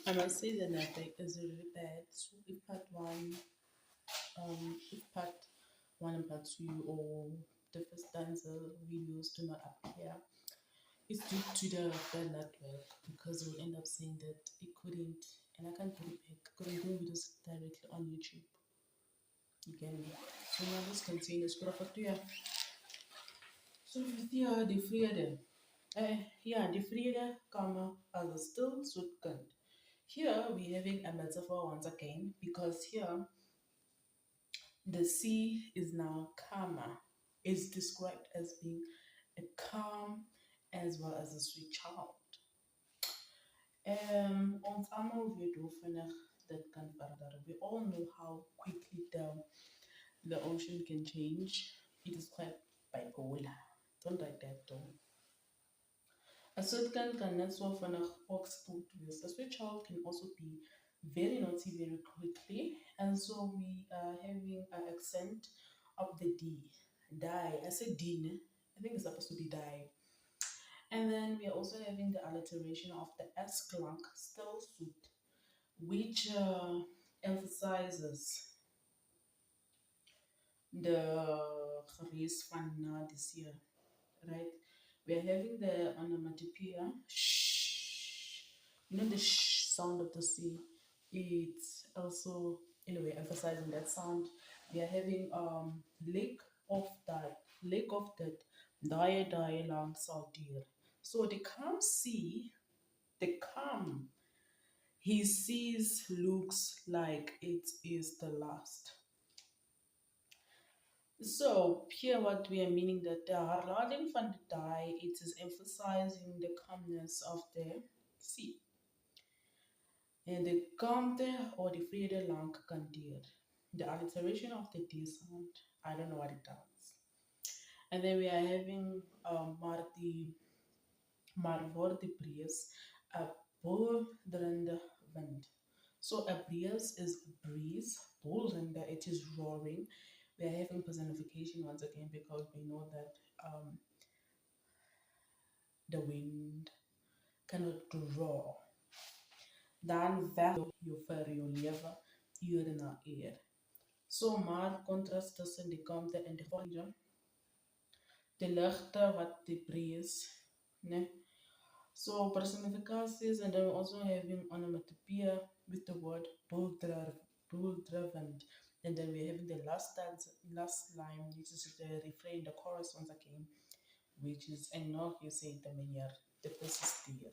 I must say the network is really bad. So if part 1 and part 2 or the first stanza videos do not appear, it's due to the network because it will end up saying that it couldn't, and I can't put it back because I'm doing videos directly on YouTube. You get me? So now let's continue. So hier die vrede. Ja, die vrede, comma, as a still zoekend. Here we're having a metaphor once again because here the sea is now calmer. It's described as being a calm as well as a sweet child. Ons almal weet hoe vinnig dit kan verander. We all know how quickly the ocean can change. It is quite bipolar. Don't like that though. A soetkind kan net so vinnig ook spoed wees. A sweet child can also be very naughty very quickly. And so we are having an accent of the D. Die. I said D, ne? I think it's supposed to be die. And then we are also having the alliteration of the S clunk, still suit, which emphasizes the geweest van na this year, right? We are having the onomatopoeia, shh. You know the shh sound of the sea. It's also, anyway, emphasizing that sound. We are having lake of that, die lang sal duur. So the calm sea, the calm he sees looks like it is the last. So here what we are meaning that the herlading van the die, it is emphasizing the calmness of the sea. And the kalmte or the vrede lang kan duur. The alliteration of the D sound, I don't know what it does. And then we are having maar word die breeze 'n boldrende wind. So a breeze is a breeze, boldrende it is roaring. We are having personification once again because we know that the wind cannot roar. Dan weg jou vir jou lewe uur na uur. So maar contrast tussen die kalmte en die vrede. Die ligte wat die breeze, né? So personificaties, and then we're also having onomatopoeia with the word bull driven. And then we're having the last line, which is the refrain, the chorus once again, which is, and now you say the manier, the persistir.